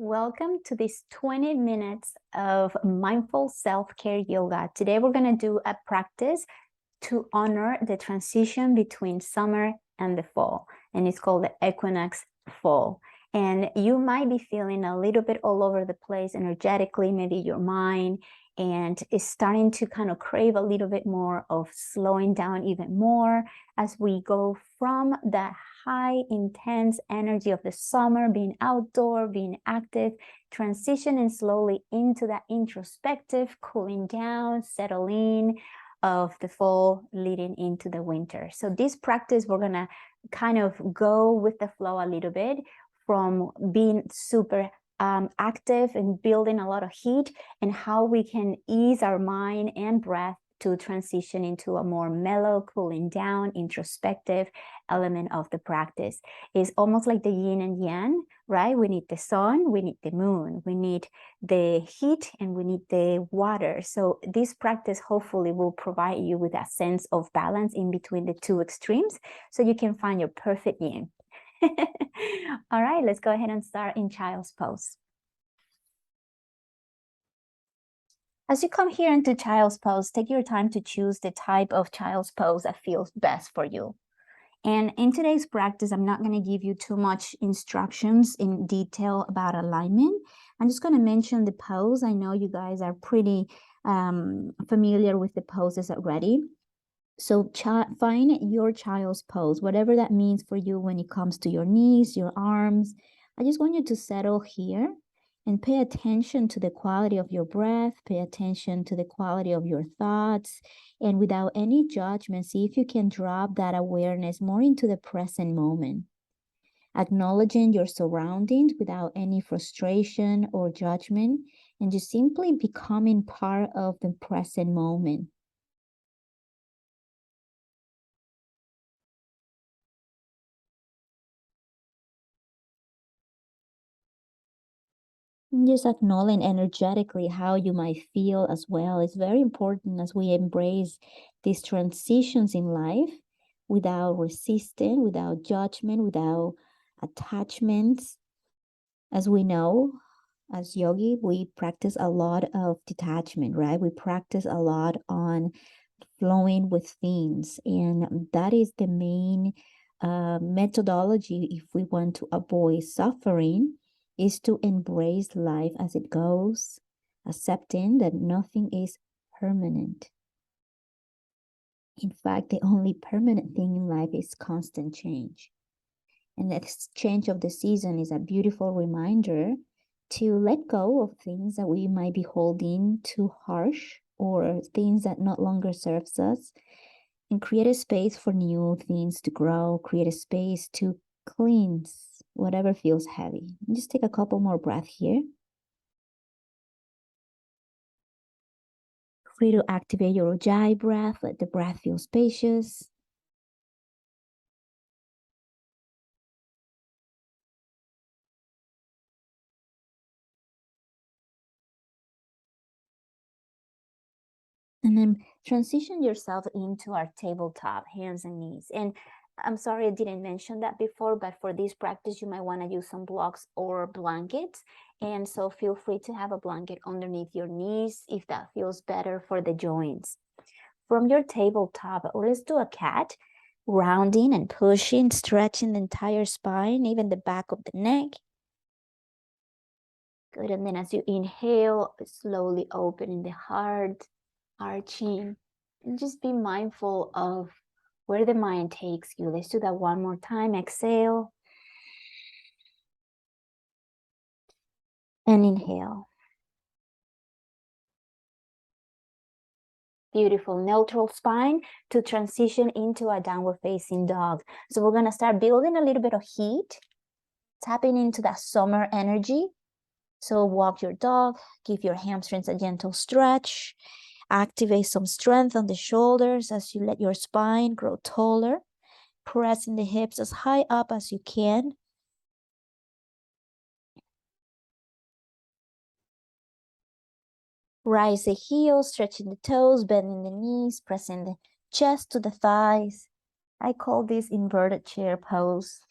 Welcome to this 20 minutes of mindful self-care yoga. Today we're going to do a practice to honor the transition between summer and the fall, and it's called the equinox fall. And you might be feeling a little bit all over the place energetically, maybe your mind, and is starting to kind of crave a little bit more of slowing down even more as we go from that high intense energy of the summer, being outdoor, being active, transitioning slowly into that introspective, cooling down, settling of the fall leading into the winter. So this practice, we're gonna kind of go with the flow a little bit from being super active and building a lot of heat, and how we can ease our mind and breath to transition into a more mellow, cooling down, introspective element of the practice. It's almost like the yin and yang, right? We need the sun, we need the moon, we need the heat, and we need the water. So this practice hopefully will provide you with a sense of balance in between the two extremes, so you can find your perfect yin. All right, let's go ahead and start in child's pose. As you come here into child's pose, take your time to choose the type of child's pose that feels best for you. And in today's practice, I'm not going to give you too much instructions in detail about alignment. I'm just going to mention the pose. I know you guys are pretty familiar with the poses already. So find your child's pose, whatever that means for you when it comes to your knees, your arms. I just want you to settle here and pay attention to the quality of your breath, pay attention to the quality of your thoughts, and without any judgment, see if you can drop that awareness more into the present moment, acknowledging your surroundings without any frustration or judgment, and just simply becoming part of the present moment. Just acknowledging energetically how you might feel as well. It's very important as we embrace these transitions in life without resistance, without judgment, without attachments. As we know, as yogi, we practice a lot of detachment, right? We practice a lot on flowing with things, and that is the main methodology if we want to avoid suffering, is to embrace life as it goes, accepting that nothing is permanent. In fact, the only permanent thing in life is constant change. And the change of the season is a beautiful reminder to let go of things that we might be holding too harsh, or things that no longer serves us, and create a space for new things to grow, create a space to cleanse whatever feels heavy. And just take a couple more breaths here. Free to activate your Ujjayi breath, let the breath feel spacious. And then transition yourself into our tabletop, hands and knees. And I'm sorry I didn't mention that before, but for this practice, you might want to use some blocks or blankets. And so feel free to have a blanket underneath your knees if that feels better for the joints. From your tabletop, let's do a cat, rounding and pushing, stretching the entire spine, even the back of the neck. Good, and then as you inhale, slowly opening the heart, arching, and just be mindful of where the mind takes you. Let's do that one more time. Exhale and inhale. Beautiful. Neutral spine to transition into a downward facing dog. So we're going to start building a little bit of heat, tapping into that summer energy. So walk your dog, give your hamstrings a gentle stretch. Activate some strength on the shoulders as you let your spine grow taller, pressing the hips as high up as you can. Rise the heels, stretching the toes, bending the knees, pressing the chest to the thighs. I call this inverted chair pose.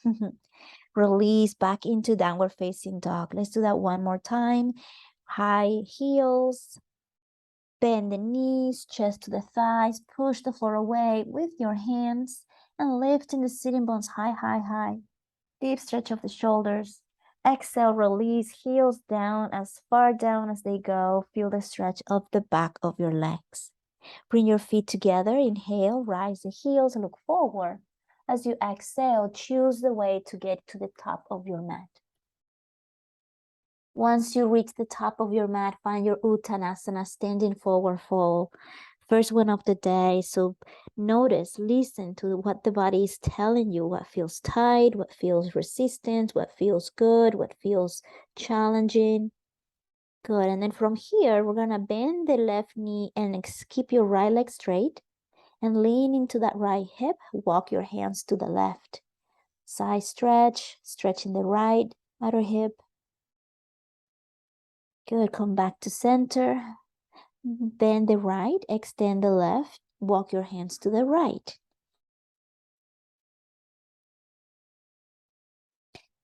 Release back into downward facing dog. Let's do that one more time. High heels. Bend the knees, chest to the thighs. Push the floor away with your hands and lifting the sitting bones high, high, high. Deep stretch of the shoulders. Exhale, release, heels down as far down as they go. Feel the stretch of the back of your legs. Bring your feet together. Inhale, rise the heels, look forward. As you exhale, choose the way to get to the top of your mat. Once you reach the top of your mat, find your Uttanasana, standing forward fold. First one of the day. So notice, listen to what the body is telling you, what feels tight, what feels resistant, what feels good, what feels challenging. Good. And then from here, we're going to bend the left knee and keep your right leg straight and lean into that right hip. Walk your hands to the left. Side stretch, stretching the right outer hip. Good. Come back to center. Bend the right, extend the left, walk your hands to the right.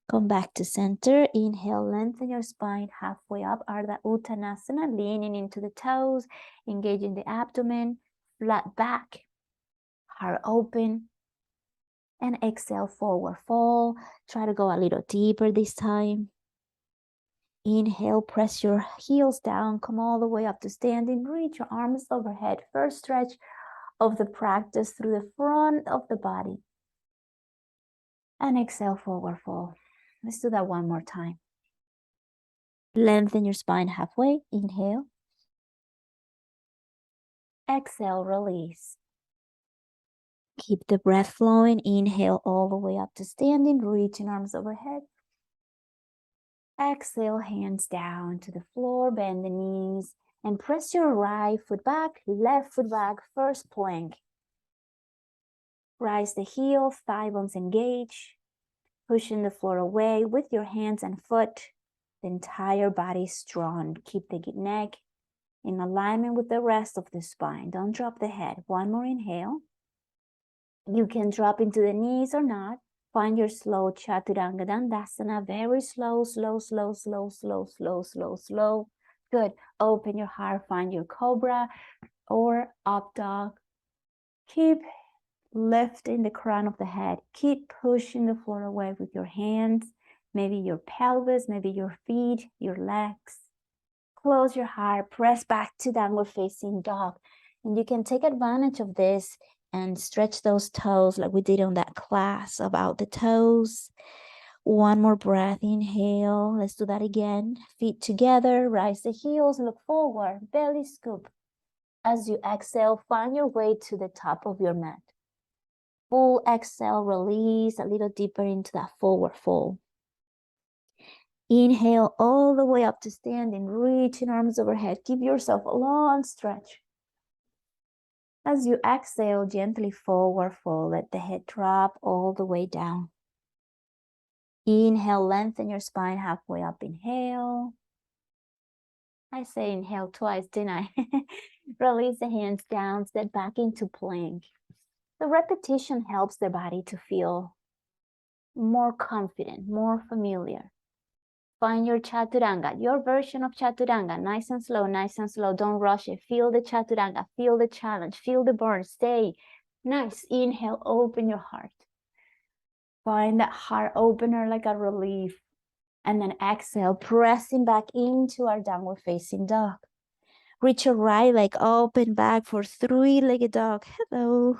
Come back to center. Inhale, lengthen your spine halfway up. Ardha Uttanasana, leaning into the toes, engaging the abdomen, flat back, heart open. And exhale, forward fold. Try to go a little deeper this time. Inhale, press your heels down, come all the way up to standing. Reach your arms overhead. First stretch of the practice through the front of the body. And exhale, forward fold. Let's do that one more time. Lengthen your spine halfway. Inhale. Exhale, release. Keep the breath flowing. Inhale all the way up to standing. Reaching arms overhead. Exhale, hands down to the floor. Bend the knees. And press your right foot back, left foot back. First plank. Rise the heel, thigh bones engage. Pushing the floor away with your hands and foot. The entire body strong. Keep the neck in alignment with the rest of the spine. Don't drop the head. One more inhale. You can drop into the knees or not. Find your slow Chaturanga Dandasana. Very slow, slow, slow, slow, slow, slow, slow, slow. Good. Open your heart. Find your cobra or up dog. Keep lifting the crown of the head. Keep pushing the floor away with your hands. Maybe your pelvis, maybe your feet, your legs. Close your heart, press back to downward facing dog. And you can take advantage of this and stretch those toes like we did on that class about the toes. One more breath, inhale. Let's do that again. Feet together, rise the heels, look forward, belly scoop. As you exhale, find your way to the top of your mat. Full exhale, release a little deeper into that forward fold. Inhale all the way up to standing, reaching arms overhead. Give yourself a long stretch. As you exhale, gently forward fold. Let the head drop all the way down. Inhale, lengthen your spine halfway up. Inhale. I say inhale twice, didn't I? Release the hands down, step back into plank. The repetition helps the body to feel more confident, more familiar. Find your Chaturanga, your version of Chaturanga. Nice and slow, nice and slow. Don't rush it. Feel the Chaturanga, feel the challenge, feel the burn. Stay. Nice. Inhale, open your heart. Find that heart opener like a relief. And then exhale, pressing back into our downward facing dog. Reach your right leg open back for three-legged dog. Hello.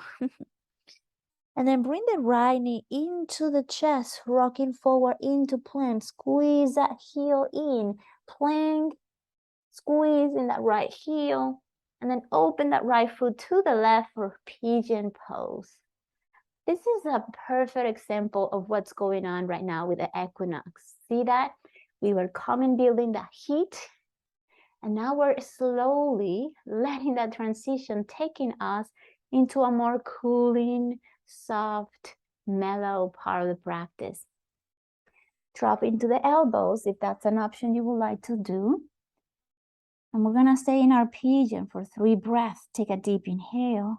And then bring the right knee into the chest, rocking forward into plank. Squeeze that heel in. Plank, squeeze in that right heel. And then open that right foot to the left for pigeon pose. This is a perfect example of what's going on right now with the equinox. See that? We were building that heat. And now we're slowly letting that transition taking us into a more cooling, soft, mellow part of the practice. Drop into the elbows if that's an option you would like to do. And we're gonna stay in our pigeon for 3 breaths. Take a deep inhale.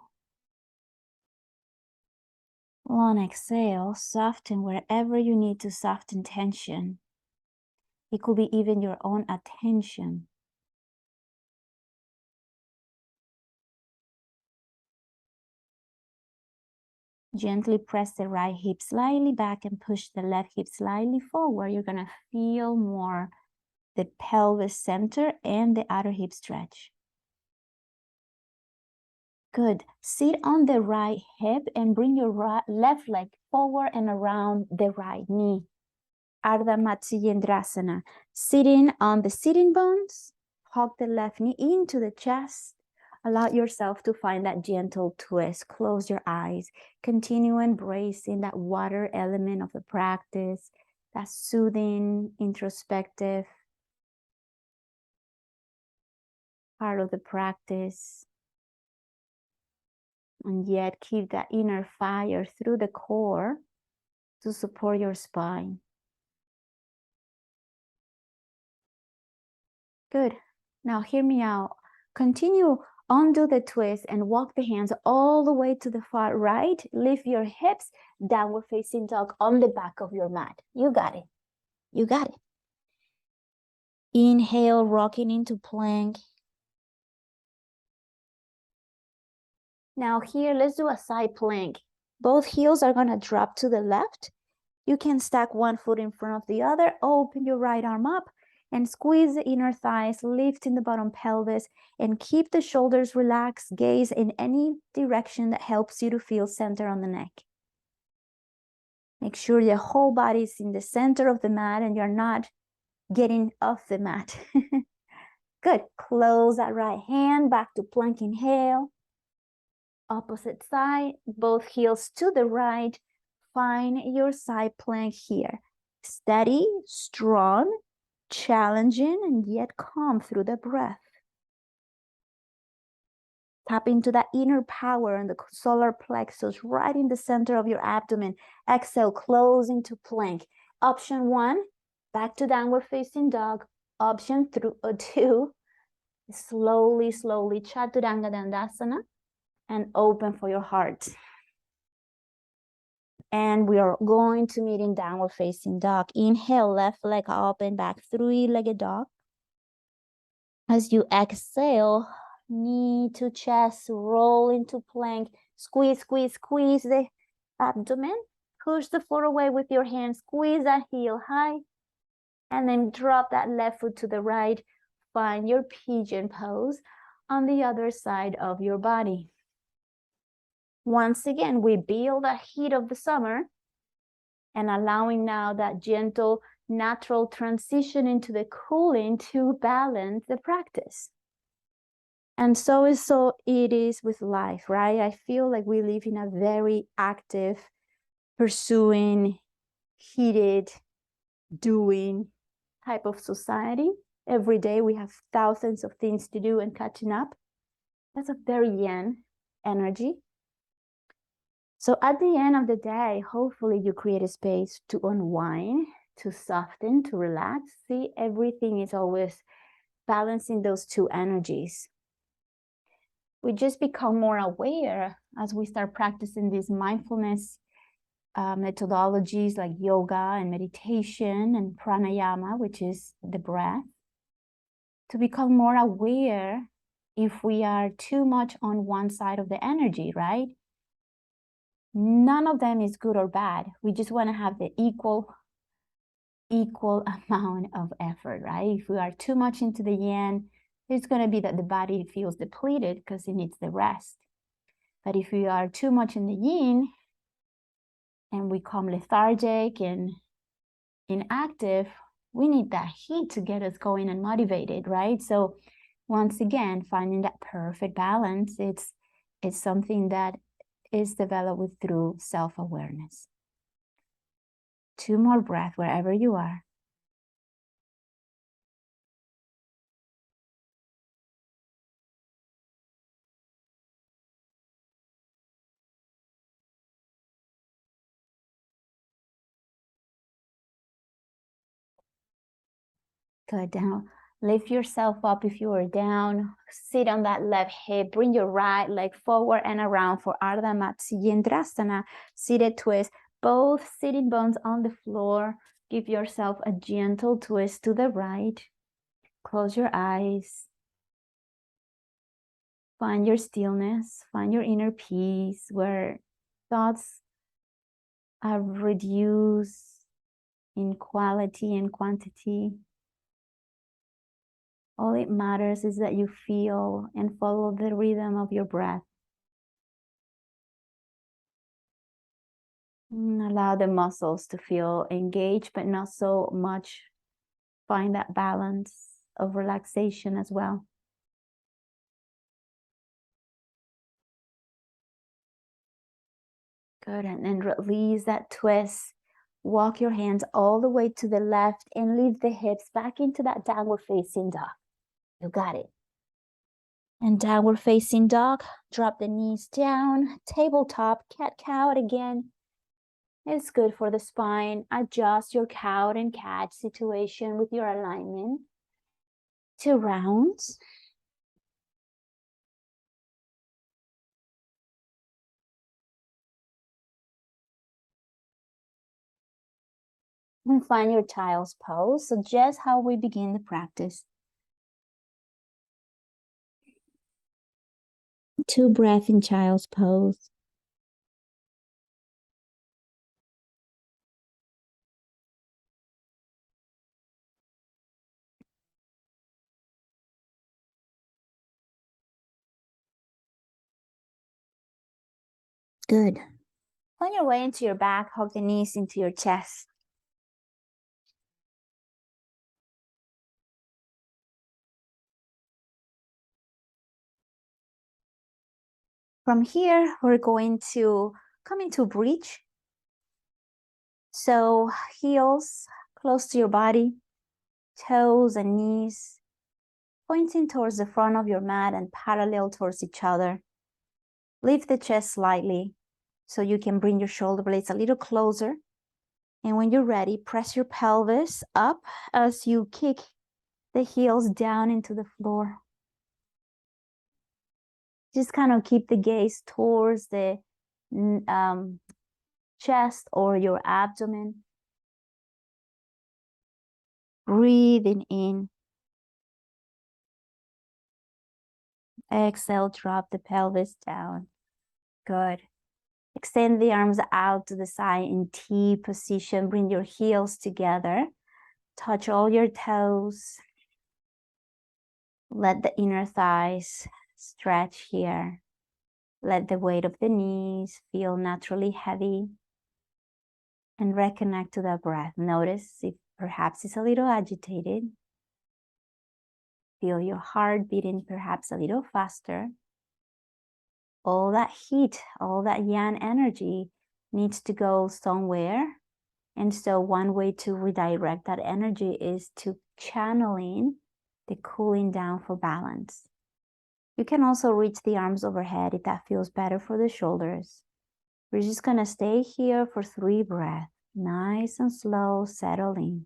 Long exhale, soften wherever you need to soften tension. It could be even your own attention. Gently press the right hip slightly back and push the left hip slightly forward. You're going to feel more the pelvis center and the outer hip stretch. Good. Sit on the right hip and bring your left leg forward and around the right knee. Ardha Matsyendrasana. Sitting on the sitting bones, hug the left knee into the chest. Allow yourself to find that gentle twist. Close your eyes. Continue embracing that water element of the practice, that soothing, introspective part of the practice. And yet keep that inner fire through the core to support your spine. Good. Now hear me out. Continue, undo the twist and walk the hands all the way to the far right. Lift your hips, downward facing dog on the back of your mat. You got it. You got it. Inhale, rocking into plank. Now here, let's do a side plank. Both heels are gonna drop to the left. You can stack one foot in front of the other. Open your right arm up and squeeze the inner thighs, lifting the bottom pelvis, and keep the shoulders relaxed. Gaze in any direction that helps you to feel center on the neck. Make sure the whole body is in the center of the mat and you're not getting off the mat. Good. Close that right hand, back to plank. Inhale. Opposite side, both heels to the right. Find your side plank here. Steady, strong, challenging, and yet calm through the breath. Tap into that inner power and the solar plexus right in the center of your abdomen. Exhale, close into plank. Option 1, back to downward facing dog. Option 2, slowly, Chaturanga Dandasana, and open for your heart. And we are going to meet in downward facing dog. Inhale, left leg up and back, three-legged dog. As you exhale, knee to chest, roll into plank. Squeeze the abdomen. Push the floor away with your hands. Squeeze that heel high. And then drop that left foot to the right. Find your pigeon pose on the other side of your body. Once again, we build the heat of the summer and allowing now that gentle, natural transition into the cooling to balance the practice. And so it is with life, right? I feel like we live in a very active, pursuing, heated, doing type of society. Every day we have thousands of things to do and catching up. That's a very yin energy. So at the end of the day, hopefully you create a space to unwind, to soften, to relax. See, everything is always balancing those two energies. We just become more aware as we start practicing these mindfulness methodologies like yoga and meditation and pranayama, which is the breath, to become more aware if we are too much on one side of the energy, right? None of them is good or bad. We just want to have the equal amount of effort, right? If we are too much into the yin, it's going to be that the body feels depleted because it needs the rest. But if we are too much in the yin and we become lethargic and inactive, we need that heat to get us going and motivated, right? So once again, finding that perfect balance, it's something that is developed through self-awareness. 2 more breaths wherever you are. Good. Now Lift yourself up if you are down. Sit on that left hip. Bring your right leg forward and around for Ardha Matsyendrasana, seated twist. Both sitting bones on the floor. Give yourself a gentle twist to the right. Close your eyes. Find your stillness. Find your inner peace where thoughts are reduced in quality and quantity. All it matters is that you feel and follow the rhythm of your breath. Allow the muscles to feel engaged, but not so much. Find that balance of relaxation as well. Good, and then release that twist. Walk your hands all the way to the left and leave the hips back into that downward facing dog. You got it. And downward facing dog, drop the knees down, tabletop, cat-cow again. It's good for the spine. Adjust your cow and cat situation with your alignment. 2 rounds. And find your child's pose. So just how we begin the practice. 2 breaths in child's pose. Good. On your way into your back, hug the knees into your chest. From here, we're going to come into bridge. So heels close to your body, toes and knees pointing towards the front of your mat and parallel towards each other. Lift the chest slightly so you can bring your shoulder blades a little closer. And when you're ready, press your pelvis up as you kick the heels down into the floor. Just kind of keep the gaze towards the chest or your abdomen. Breathing in. Exhale, drop the pelvis down. Good. Extend the arms out to the side in T position. Bring your heels together. Touch all your toes. Let the inner thighs stretch here. Let the weight of the knees feel naturally heavy. And reconnect to the breath. Notice if perhaps it's a little agitated. Feel your heart beating perhaps a little faster. All that heat, all that yang energy needs to go somewhere. And so one way to redirect that energy is to channeling the cooling down for balance. You can also reach the arms overhead if that feels better for the shoulders. We're just gonna stay here for 3 breaths. Nice and slow, settle in.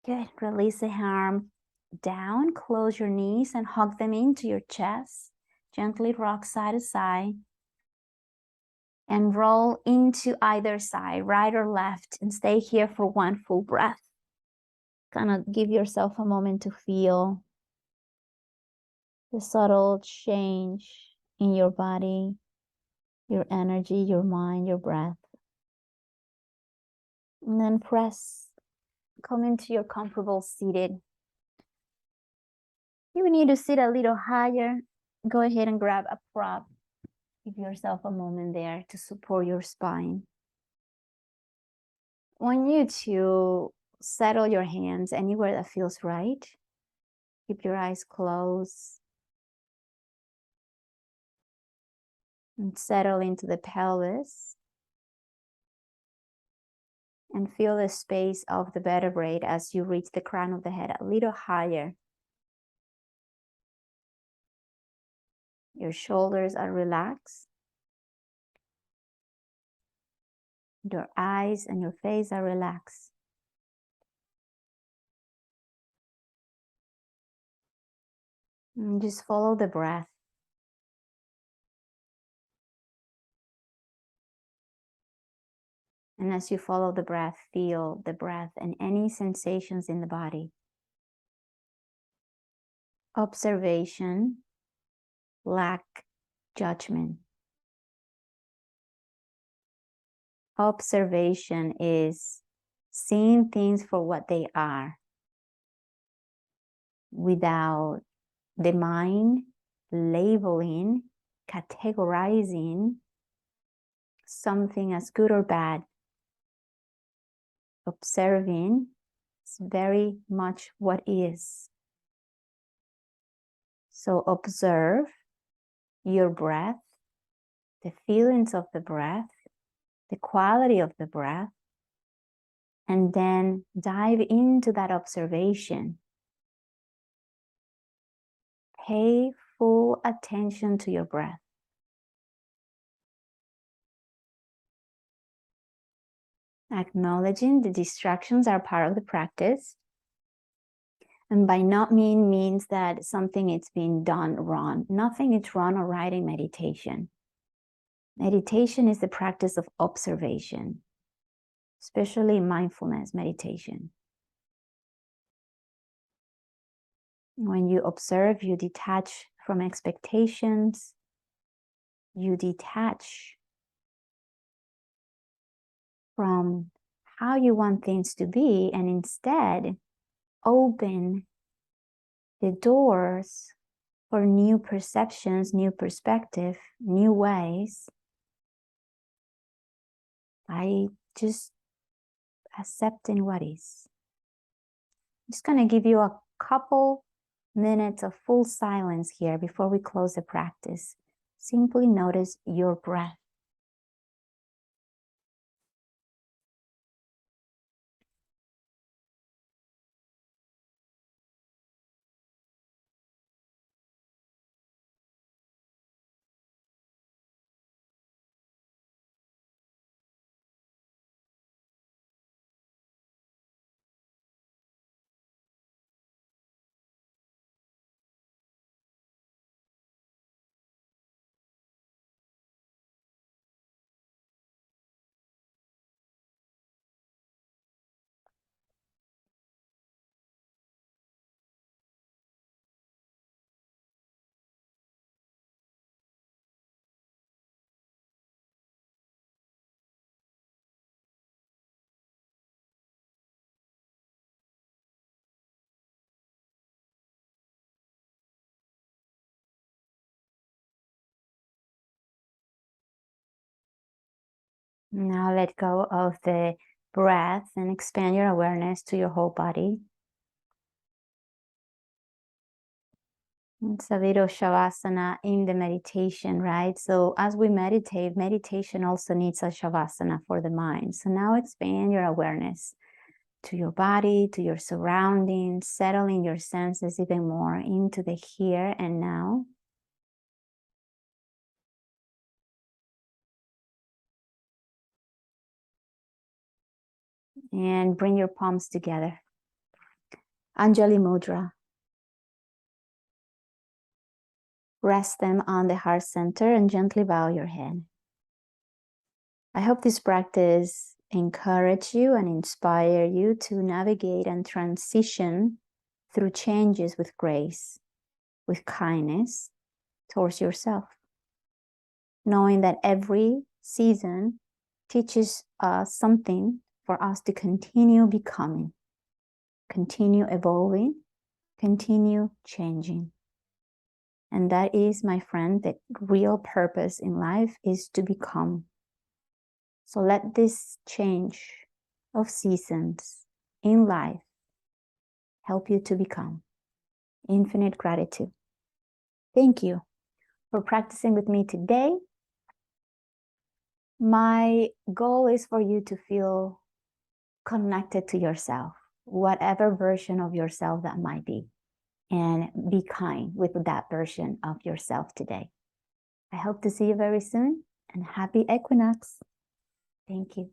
Good, release the arm down, close your knees and hug them into your chest. Gently rock side to side. And roll into either side, right or left, and stay here for 1 full breath. Kind of give yourself a moment to feel the subtle change in your body, your energy, your mind, your breath. And then come into your comfortable seated. If you need to sit a little higher, go ahead and grab a prop. Give yourself a moment there to support your spine. I want you to settle your hands anywhere that feels right. Keep your eyes closed. And settle into the pelvis. And feel the space of the vertebrae as you reach the crown of the head a little higher. Your shoulders are relaxed. Your eyes and your face are relaxed. And just follow the breath. And as you follow the breath, feel the breath and any sensations in the body. Observation, lack judgment. Observation is seeing things for what they are without the mind labeling, categorizing something as good or bad. Observing is very much what is. So observe your breath, the feelings of the breath, the quality of the breath, and then dive into that observation. Pay full attention to your breath. Acknowledging the distractions are part of the practice. And by not means that something is being done wrong. Nothing is wrong or right in meditation. Meditation is the practice of observation, especially mindfulness meditation. When you observe, you detach from expectations. You detach from how you want things to be, and instead open the doors for new perceptions, new perspective, new ways. I just accepting what is. I'm just going to give you a couple minutes of full silence here before we close the practice. Simply notice your breath. Now let go of the breath and expand your awareness to your whole body. It's a little shavasana in the meditation, right? So as we meditate, meditation also needs a shavasana for the mind. So now expand your awareness to your body, to your surroundings, settling your senses even more into the here and now. And bring your palms together. Anjali Mudra. Rest them on the heart center and gently bow your head. I hope this practice encourage you and inspire you to navigate and transition through changes with grace, with kindness towards yourself. Knowing that every season teaches us something for us to continue becoming, continue evolving, continue changing. And that is, my friend, the real purpose in life is to become. So let this change of seasons in life help you to become. Infinite gratitude. Thank you for practicing with me today. My goal is for you to feel connected to yourself, whatever version of yourself that might be, and be kind with that version of yourself today. I hope to see you very soon, and happy equinox. Thank you.